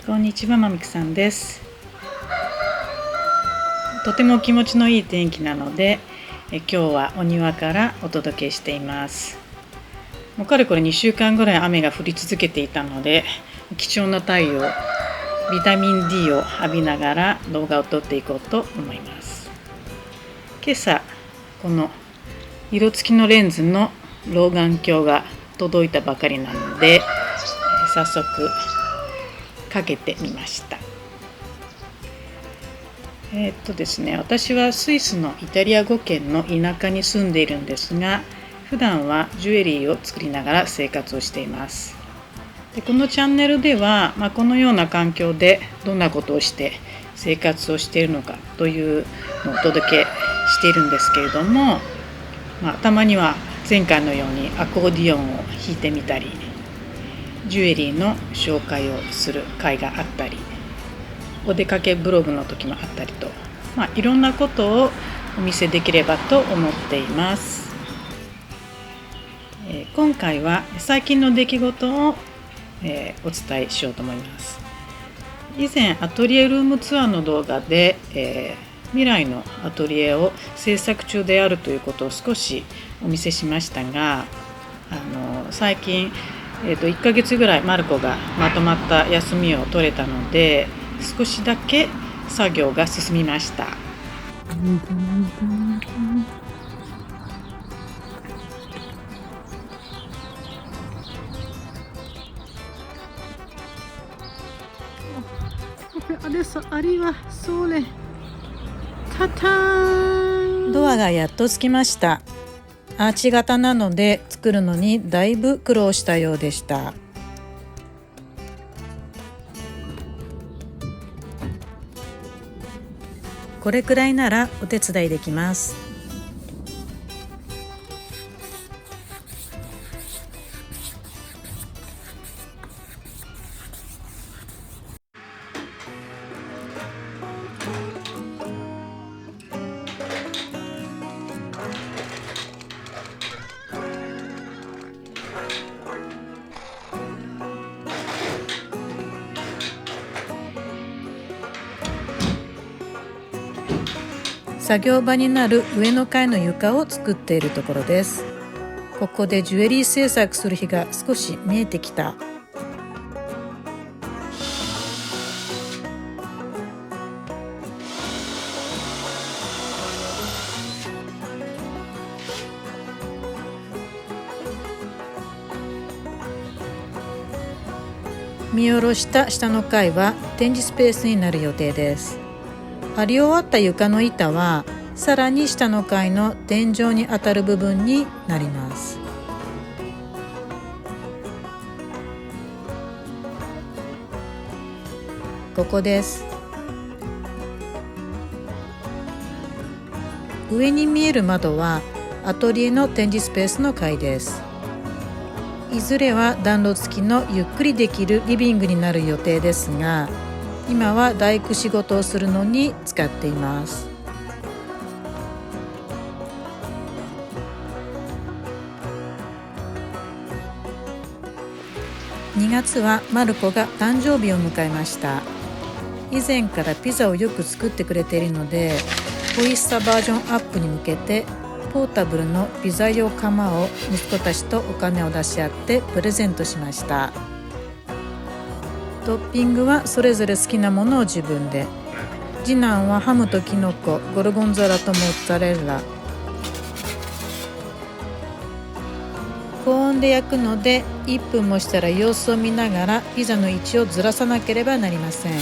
こんにちは、まみくさんです。とても気持ちのいい天気なので、今日はお庭からお届けしています。もうかれこれ2週間ぐらい雨が降り続けていたので、貴重な太陽、ビタミン D を浴びながら動画を撮っていこうと思います。今朝、この色付きのレンズの老眼鏡が届いたばかりなので、早速かけてみました。ですね、私はスイスのイタリア語圏の田舎に住んでいるんですが、普段はジュエリーを作りながら生活をしています。でこのチャンネルでは、このような環境でどんなことをして生活をしているのかというのをお届けしているんですけれども、たまには前回のようにアコーディオンを弾いてみたり、ジュエリーの紹介をする会があったり、お出かけブログの時もあったりと、いろんなことをお見せできればと思っています。今回は最近の出来事を、お伝えしようと思います。以前アトリエルームツアーの動画で、未来のアトリエを制作中であるということを少しお見せしましたが、最近、1ヶ月ぐらいマルコがまとまった休みを取れたので、少しだけ作業が進みました。ドアがやっとつきました。アーチ型なので作るのにだいぶ苦労したようでした。これくらいならお手伝いできます。作業場になる上の階の床を作っているところです。ここでジュエリー制作する日が少し見えてきた。見下ろした下の階は展示スペースになる予定です。張り終わった床の板はさらに下の階の天井に当たる部分になります。ここです。上に見える窓はアトリエの展示スペースの階です。いずれは暖炉付きのゆっくりできるリビングになる予定ですが、今は大工仕事をするのに使っています。2月はマルコが誕生日を迎えました。以前からピザをよく作ってくれているので、美味しさバージョンアップに向けてポータブルのピザ用窯を息子たちとお金を出し合ってプレゼントしました。トッピングはそれぞれ好きなものを自分で。次男はハムとキノコ、ゴルゴンゾーラとモッツァレラ。高温で焼くので1分もしたら様子を見ながらピザの位置をずらさなければなりません。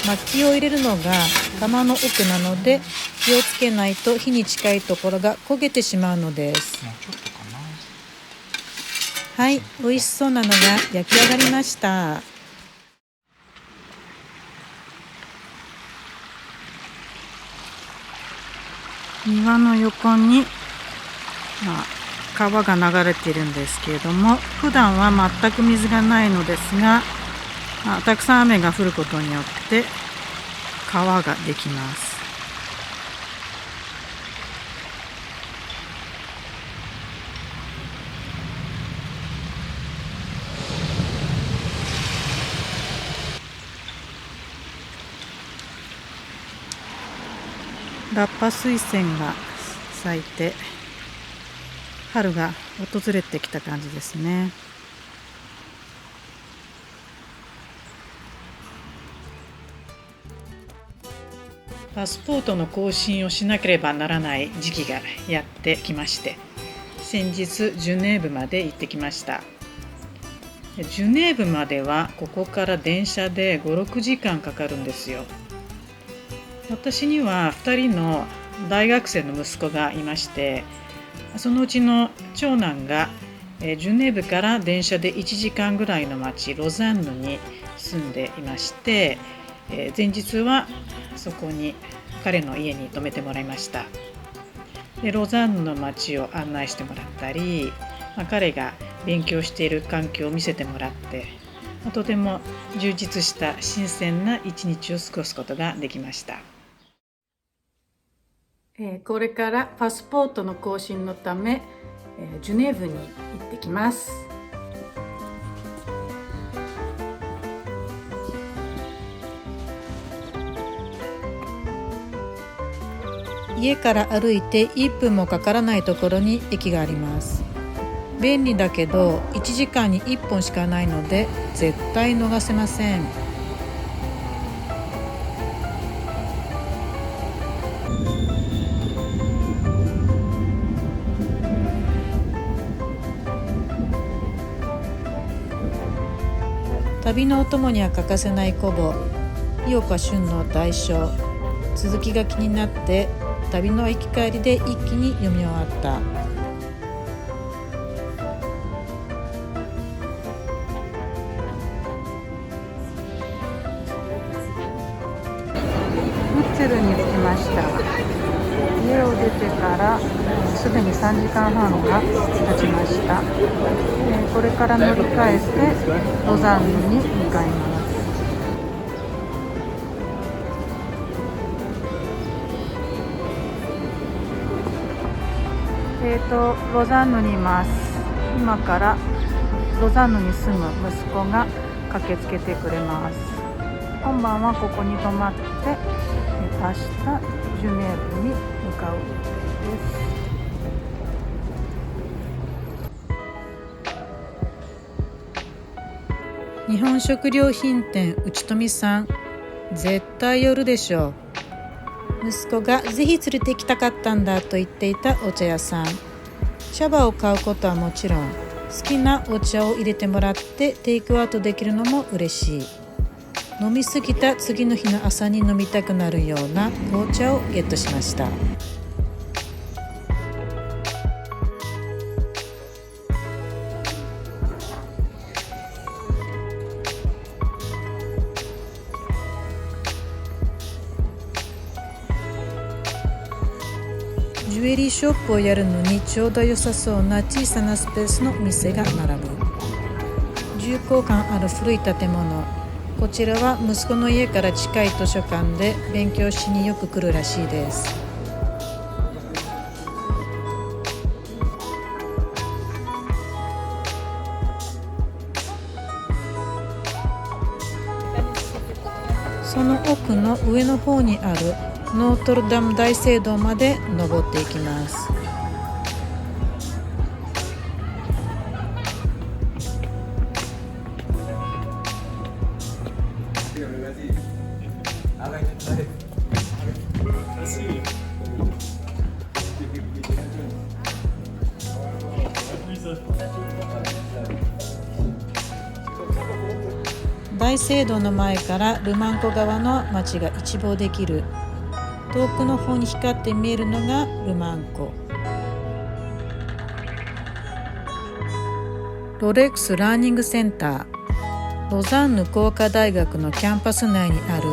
薪を入れるのが窯の奥なので気をつけないと火に近いところが焦げてしまうのです。はい、美味しそうなのが焼き上がりました。庭の横に、川が流れているんですけれども、普段は全く水がないのですが、たくさん雨が降ることによって川ができます。ラッパ水仙が咲いて春が訪れてきた感じですね。パスポートの更新をしなければならない時期がやってきまして、先日ジュネーブまで行ってきました。ジュネーブまではここから電車で5、6時間かかるんですよ。私には2人の大学生の息子がいまして、そのうちの長男がジュネーブから電車で1時間ぐらいの町ロザンヌに住んでいまして、前日はそこに彼の家に泊めてもらいました。でロザンヌの町を案内してもらったり、彼が勉強している環境を見せてもらって、とても充実した新鮮な一日を過ごすことができました。これからパスポートの更新のためジュネーブに行ってきます。家から歩いて1分もかからないところに駅があります。便利だけど1時間に1本しかないので絶対逃せません。旅のお供には欠かせないコボ、井岡旬の大書、続きが気になって旅の行き帰りで一気に読み終わった。ムッツェルに着きました。家を出てからすでに3時間半が経ちました。これから乗り換えてロザンヌに向かいます。ロザンヌにいます。今からロザンヌに住む息子が駆けつけてくれます。今晩はここに泊まって明日ジュネーブに向かう予定です。日本食料品店内富さん、絶対寄るでしょう。息子がぜひ連れて行きたかったんだと言っていたお茶屋さん。茶葉を買うことはもちろん、好きなお茶を入れてもらってテイクアウトできるのも嬉しい。飲みすぎた次の日の朝に飲みたくなるような紅茶をゲットしました。ジュエリーショップをやるのにちょうど良さそうな小さなスペースの店が並ぶ。重厚感ある古い建物。こちらは息子の家から近い図書館で勉強しによく来るらしいです。その奥の上の方にあるノートルダム大聖堂まで登っていきます。大聖堂の前からルマン湖側の町が一望できる。遠くの方に光って見えるのがルマン湖。ロレックスラーニングセンター、ロザンヌ工科大学のキャンパス内にある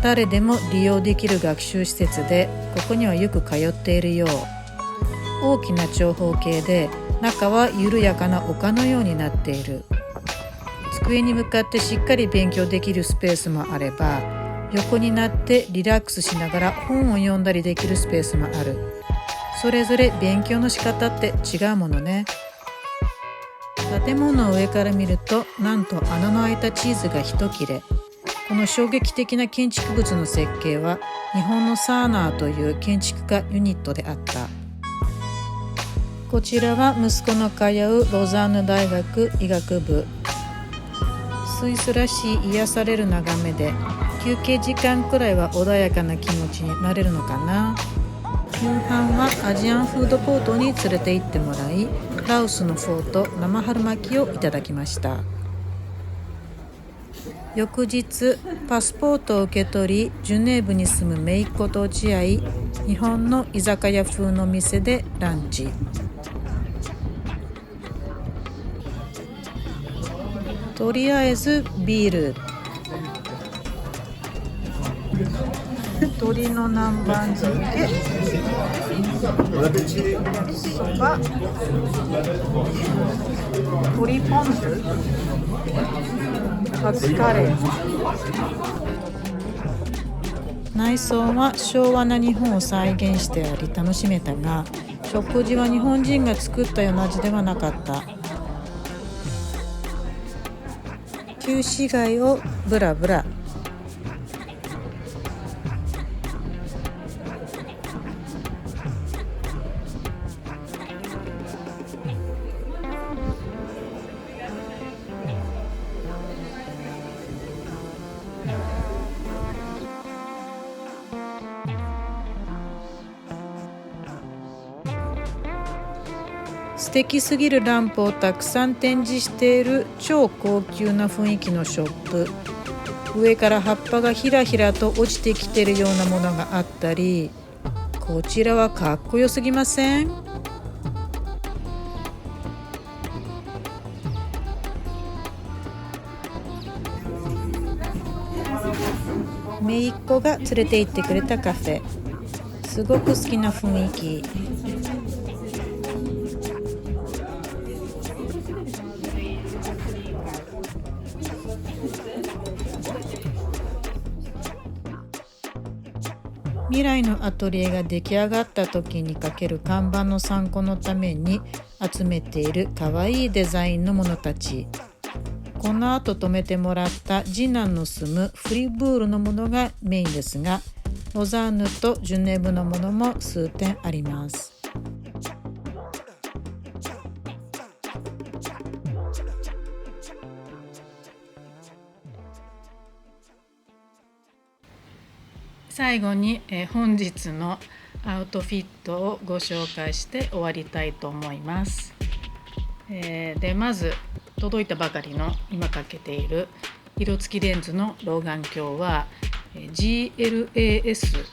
誰でも利用できる学習施設で、ここにはよく通っているよう。大きな長方形で中は緩やかな丘のようになっている。机に向かってしっかり勉強できるスペースもあれば、横になってリラックスしながら本を読んだりできるスペースもある。それぞれ勉強の仕方って違うものね。建物を上から見ると、なんと穴の開いたチーズが一切れ。この衝撃的な建築物の設計は日本のサーナーという建築家ユニットであった。こちらは息子の通うロザンヌ大学医学部。スイスらしい癒される眺めで休憩時間くらいは穏やかな気持ちになれるのかな。夕飯はアジアンフードコートに連れて行ってもらい、ラオスのフォーと生春巻きをいただきました。翌日パスポートを受け取り、ジュネーブに住む姪っ子と落ち合い、日本の居酒屋風の店でランチ。とりあえずビール、鶏の南蛮漬け、そば、鶏ポン酢、カツカレー。内装は昭和な日本を再現してあり楽しめたが、食事は日本人が作ったような味ではなかった。旧市街をブラブラ。素敵すぎるランプをたくさん展示している超高級な雰囲気のショップ。上から葉っぱがひらひらと落ちてきているようなものがあったり、こちらはかっこよすぎません？姪っ子が連れて行ってくれたカフェ、すごく好きな雰囲気。未来のアトリエが出来上がった時にかける看板の参考のために集めているかわいいデザインのものたち。この後泊めてもらった次男の住むフリブールのものがメインですが、ロザンヌとジュネーブのものも数点あります。最後に本日のアウトフィットをご紹介して終わりたいと思います。でまず届いたばかりの今かけている色付きレンズの老眼鏡は GLAS、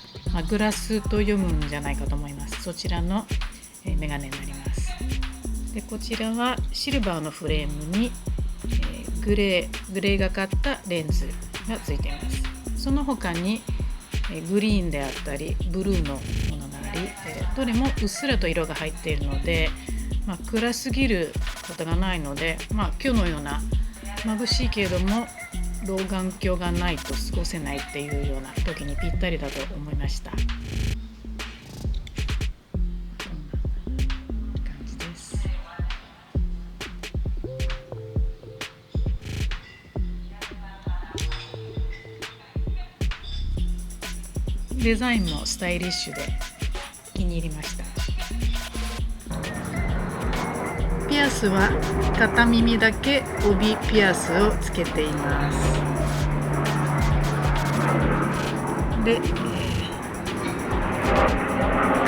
グラスと読むんじゃないかと思います。そちらのメガネになります。でこちらはシルバーのフレームにグレーがかったレンズがついています。その他にグリーンであったりブルーのものがあり、どれもうっすらと色が入っているので、暗すぎることがないので、今日のような眩しいけれども老眼鏡がないと過ごせないっていうような時にぴったりだと思いました。こんな感じです。デザインもスタイリッシュで気に入りました。ピアスは片耳だけ帯ピアスをつけています。で、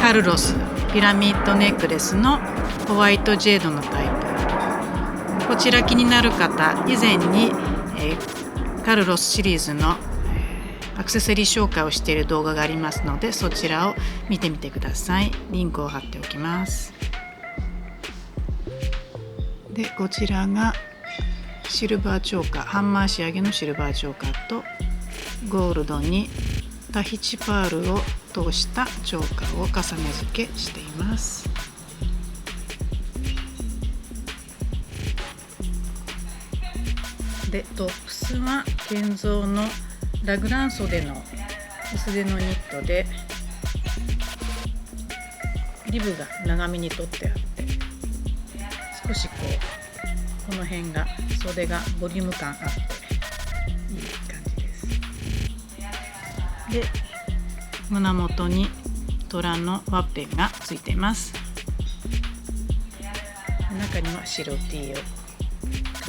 カルロスピラミッドネックレスのホワイトジェードのタイプ。こちら気になる方、以前に、カルロスシリーズのアクセサリー紹介をしている動画がありますので、そちらを見てみてください。リンクを貼っておきます。でこちらがシルバーチョーカー、ハンマー仕上げのシルバーチョーカーとゴールドにタヒチパールを通したチョーカーを重ね付けしています。でトップスはケンゾーのラグラン袖の薄手のニットで、リブが長めに取ってあって、少しこの辺が袖がボリューム感あっていい感じです。で、胸元に虎のワッペンがついています。中には白 T を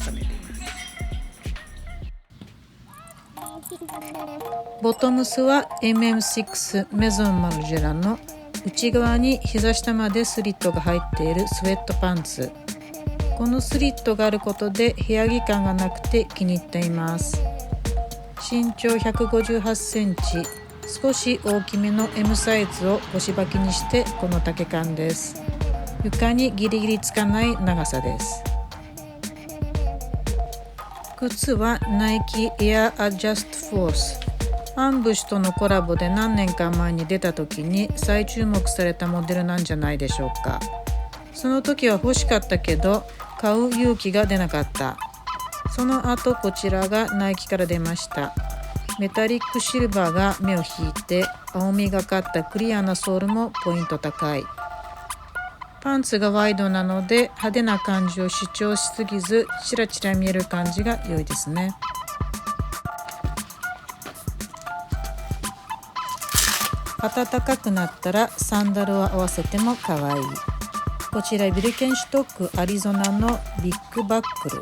重ねています。ボトムスは MM6 メゾンマルジェラの内側に膝下までスリットが入っているスウェットパンツ。このスリットがあることで部屋着感がなくて気に入っています。身長158センチ、少し大きめの M サイズを腰履きにしてこの丈感です。床にギリギリつかない長さです。靴はナイキエアアジャストフォース。アンブッシュとのコラボで何年か前に出た時に再注目されたモデルなんじゃないでしょうか。その時は欲しかったけど買う勇気が出なかった。その後こちらがナイキから出ました。メタリックシルバーが目を引いて青みがかったクリアなソールもポイント高い。パンツがワイドなので派手な感じを主張しすぎずチラチラ見える感じが良いですね。暖かくなったらサンダルを合わせても可愛い。こちらビルケンシュトックアリゾナのビッグバックル。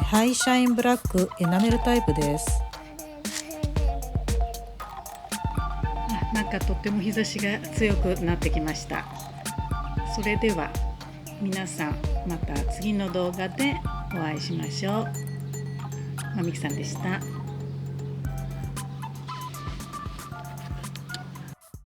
ハイシャインブラックエナメルタイプです。なんかとっても日差しが強くなってきました。それでは皆さんまた次の動画でお会いしましょう。まみきさんでした。